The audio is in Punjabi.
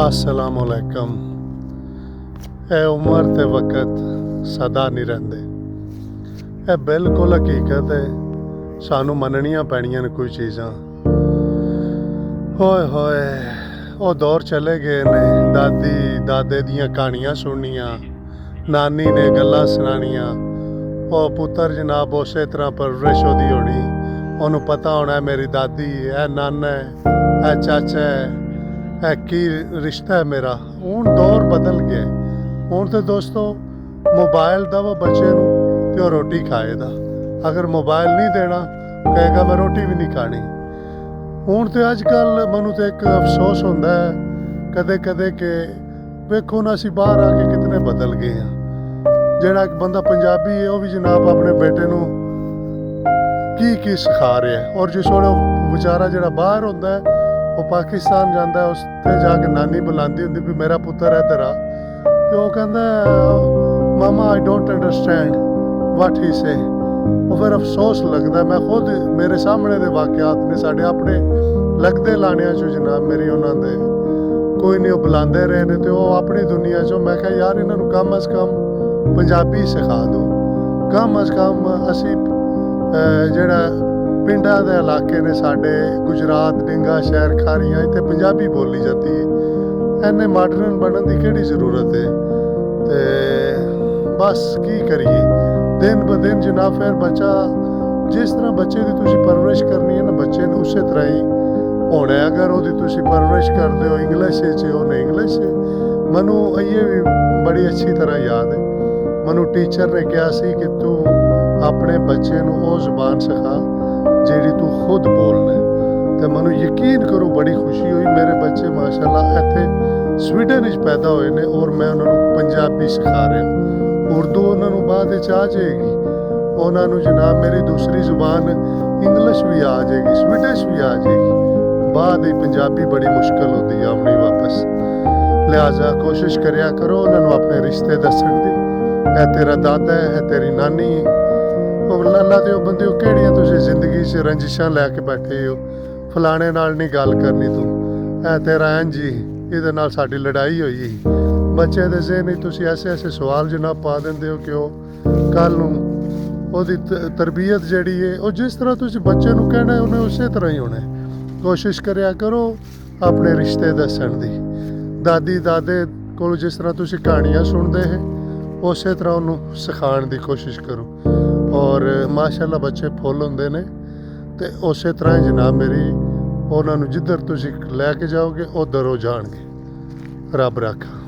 अस्सलामुअलैकुम। ਇਹ ਉਮਰ ਤੇ ਵਕਤ ਸਦਾ ਨਹੀਂ ਰਹਿੰਦੇ। ਇਹ ਬਿਲਕੁਲ ਹਕੀਕਤ ਹੈ। ਸਾਨੂੰ ਮੰਨਣੀਆਂ ਪੈਣੀਆਂ ਨੇ ਕੋਈ ਚੀਜ਼ਾਂ। ਹੋਏ ਹੋਏ ਉਹ ਦੌਰ ਚਲੇ ਗਏ ਨੇ। ਦਾਦੀ ਦਾਦੇ ਦੀਆਂ ਕਹਾਣੀਆਂ ਸੁਣਨੀਆਂ, ਨਾਨੀ ਨੇ ਗੱਲਾਂ ਸੁਣਾਉਣੀਆਂ। ਉਹ ਪੁੱਤਰ ਜਨਾਬ ਉਸੇ ਤਰ੍ਹਾਂ ਪਰਵਰਿਸ਼ ਉਹਦੀ ਹੋਣੀ। ਉਹਨੂੰ ਪਤਾ ਹੋਣਾ ਮੇਰੀ ਦਾਦੀ, ਇਹ ਨਾਨਾ ਹੈ, ਇਹ ਚਾਚਾ ਹੈ, ਇਹ ਕੀ ਰਿਸ਼ਤਾ ਹੈ ਮੇਰਾ। ਹੁਣ ਦੌਰ ਬਦਲ ਗਿਆ। ਹੁਣ ਤੇ ਦੋਸਤੋ ਮੋਬਾਈਲ ਦਵੋ ਬੱਚੇ ਨੂੰ ਤੇ ਉਹ ਰੋਟੀ ਖਾਏਗਾ। ਅਗਰ ਮੋਬਾਈਲ ਨਹੀਂ ਦੇਣਾ ਕਹੇਗਾ ਮੈਂ ਰੋਟੀ ਵੀ ਨਹੀਂ ਖਾਣੀ। ਹੁਣ ਤੇ ਅੱਜ ਕੱਲ੍ਹ ਮੈਨੂੰ ਤੇ ਇੱਕ ਅਫਸੋਸ ਹੁੰਦਾ ਹੈ ਕਦੇ ਕਦੇ ਕਿ ਵੇਖੋ ਨਾ ਅਸੀਂ ਬਾਹਰ ਆ ਕੇ ਕਿਤਨੇ ਬਦਲ ਗਏ ਹਾਂ। ਜਿਹੜਾ ਇੱਕ ਬੰਦਾ ਪੰਜਾਬੀ ਹੈ ਉਹ ਵੀ ਜਨਾਬ ਆਪਣੇ ਬੇਟੇ ਨੂੰ ਕੀ ਸਿਖਾ ਰਿਹਾ। ਔਰ ਜਿਸ ਵੇਲੇ ਵਿਚਾਰਾ ਜਿਹੜਾ ਬਾਹਰ ਹੁੰਦਾ ਹੈ ਉਹ ਪਾਕਿਸਤਾਨ ਜਾਂਦਾ, ਉਸ 'ਤੇ ਜਾ ਕੇ ਨਾਨੀ ਬੁਲਾਉਂਦੀ ਹੁੰਦੀ ਵੀ ਮੇਰਾ ਪੁੱਤਰ ਇੱਧਰ ਆ, ਅਤੇ ਉਹ ਕਹਿੰਦਾ ਮਾਮਾ ਆਈ ਡੋਂਟ ਅੰਡਰਸਟੈਂਡ ਵਾਟ ਹੀ ਸੇ। ਉਹ ਫਿਰ ਅਫਸੋਸ ਲੱਗਦਾ। ਮੈਂ ਖੁਦ ਮੇਰੇ ਸਾਹਮਣੇ ਦੇ ਵਾਕਿਆਤ ਨੇ ਸਾਡੇ ਆਪਣੇ ਲੱਗਦੇ ਲਾਣਿਆਂ 'ਚੋਂ ਜਨਾਬ ਮੇਰੀ ਉਹਨਾਂ ਦੇ ਕੋਈ ਨਹੀਂ ਉਹ ਬੁਲਾਉਂਦੇ ਰਹੇ ਨੇ, ਅਤੇ ਉਹ ਆਪਣੀ ਦੁਨੀਆ 'ਚੋਂ ਮੈਂ ਕਿਹਾ ਯਾਰ ਇਹਨਾਂ ਨੂੰ ਕਮ ਅਜ਼ ਕਮ ਪੰਜਾਬੀ ਸਿਖਾ ਦਿਓ। ਕਮ ਅਜ਼ ਕਮ ਅਸੀਂ ਜਿਹੜਾ ਪਿੰਡਾਂ ਦੇ ਇਲਾਕੇ ਨੇ ਸਾਡੇ ਗੁਜਰਾਤ ਡਿੰਗਾ ਸ਼ਹਿਰ ਖਾਰੀਆਂ, ਇੱਥੇ ਪੰਜਾਬੀ ਬੋਲੀ ਜਾਂਦੀ ਹੈ। ਇੰਨੇ ਮਾਡਰਨ ਬਣਨ ਦੀ ਕਿਹੜੀ ਜ਼ਰੂਰਤ ਹੈ। ਅਤੇ ਬਸ ਕੀ ਕਰੀਏ ਦਿਨ ਬ ਦਿਨ ਜਨਾਬ। ਫਿਰ ਬੱਚਾ ਜਿਸ ਤਰ੍ਹਾਂ ਬੱਚੇ ਦੀ ਤੁਸੀਂ ਪਰਵਰਿਸ਼ ਕਰਨੀ ਹੈ ਨਾ ਬੱਚੇ ਨੂੰ ਉਸੇ ਤਰ੍ਹਾਂ ਹੀ ਹੋਣਾ। ਅਗਰ ਉਹਦੀ ਤੁਸੀਂ ਪਰਵਰਿਸ਼ ਕਰਦੇ ਹੋ ਇੰਗਲਿਸ਼ 'ਚ ਉਹਨੇ ਇੰਗਲਿਸ਼। ਮੈਨੂੰ ਇਹ ਵੀ ਬੜੀ ਅੱਛੀ ਤਰ੍ਹਾਂ ਯਾਦ ਹੈ। ਮੈਨੂੰ ਟੀਚਰ ਨੇ ਕਿਹਾ ਸੀ ਕਿ ਤੂੰ ਆਪਣੇ ਬੱਚੇ ਨੂੰ ਉਹ ਜ਼ੁਬਾਨ ਸਿਖਾ ਜਿਹੜੀ ਤੂੰ ਖੁਦ ਬੋਲਣਾ। ਅਤੇ ਮੈਨੂੰ ਯਕੀਨ ਕਰੋ ਬੜੀ ਖੁਸ਼ੀ ਹੋਈ। ਮੇਰੇ ਬੱਚੇ ਮਾਸ਼ਾਅੱਲਾ ਇੱਥੇ ਸਵੀਡਨ ਵਿੱਚ ਪੈਦਾ ਹੋਏ ਨੇ ਔਰ ਮੈਂ ਉਹਨਾਂ ਨੂੰ ਪੰਜਾਬੀ ਸਿਖਾ ਰਿਹਾ। ਉਰਦੂ ਉਹਨਾਂ ਨੂੰ ਬਾਅਦ ਵਿੱਚ ਆ ਜਾਏਗੀ। ਉਹਨਾਂ ਨੂੰ ਜਨਾਬ ਮੇਰੀ ਦੂਸਰੀ ਜ਼ੁਬਾਨ ਇੰਗਲਿਸ਼ ਵੀ ਆ ਜਾਏਗੀ, ਸਵੀਡਿਸ਼ ਵੀ ਆ ਜਾਏਗੀ। ਬਾਅਦ ਵਿੱਚ ਪੰਜਾਬੀ ਬੜੀ ਮੁਸ਼ਕਿਲ ਹੁੰਦੀ ਹੈ ਆਉਣੀ ਵਾਪਸ। ਲਿਹਾਜ਼ਾ ਕੋਸ਼ਿਸ਼ ਕਰਿਆ ਕਰੋ ਉਹਨਾਂ ਨੂੰ ਆਪਣੇ ਰਿਸ਼ਤੇ ਦੱਸਣ ਦੀ। ਇਹ ਤੇਰਾ ਦਾਦਾ ਹੈ, ਇਹ ਤੇਰੀ ਨਾਨੀ ਹੈ। ਉਹ ਅੱਲਾ ਦੇ ਉਹ ਬੰਦੇ ਹੋ ਕਿਹੜੀਆਂ ਤੁਸੀਂ ਜ਼ਿੰਦਗੀ 'ਚ ਰੰਜਿਸ਼ਾਂ ਲੈ ਕੇ ਬੈਠੇ ਹੋ। ਫਲਾਣੇ ਨਾਲ ਨਹੀਂ ਗੱਲ ਕਰਨੀ ਤੂੰ, ਇਹ ਤੇਰਾ ਇੰਝ ਹੀ, ਇਹਦੇ ਨਾਲ ਸਾਡੀ ਲੜਾਈ ਹੋਈ। ਬੱਚੇ ਦੇ ਜ਼ਿਹਨ ਵਿੱਚ ਤੁਸੀਂ ਐਸੇ ਸਵਾਲ ਜਨਾਬ ਪਾ ਦਿੰਦੇ ਹੋ ਕਿ ਉਹ ਕੱਲ੍ਹ ਨੂੰ ਉਹਦੀ ਤਰਬੀਅਤ ਜਿਹੜੀ ਹੈ ਉਹ ਜਿਸ ਤਰ੍ਹਾਂ ਤੁਸੀਂ ਬੱਚੇ ਨੂੰ ਕਹਿਣਾ ਉਹਨੇ ਉਸੇ ਤਰ੍ਹਾਂ ਹੀ ਹੋਣਾ। ਕੋਸ਼ਿਸ਼ ਕਰਿਆ ਕਰੋ ਆਪਣੇ ਰਿਸ਼ਤੇ ਦੱਸਣ ਦੀ। ਦਾਦੀ ਦਾਦੇ ਕੋਲ ਜਿਸ ਤਰ੍ਹਾਂ ਤੁਸੀਂ ਕਹਾਣੀਆਂ ਸੁਣਦੇ ਹੈ ਉਸੇ ਤਰ੍ਹਾਂ ਉਹਨੂੰ ਸਿਖਾਉਣ ਦੀ ਕੋਸ਼ਿਸ਼ ਕਰੋ। ਔਰ ਮਾਸ਼ਾਅੱਲਾ ਬੱਚੇ ਫੁੱਲ ਹੁੰਦੇ ਨੇ। ਅਤੇ ਉਸੇ ਤਰ੍ਹਾਂ ਹੀ ਜਨਾਬ ਮੇਰੀ ਉਹਨਾਂ ਨੂੰ ਜਿੱਧਰ ਤੁਸੀਂ ਲੈ ਕੇ ਜਾਓਗੇ ਉੱਧਰ ਉਹ ਜਾਣਗੇ। ਰੱਬ ਰਾਖਾ।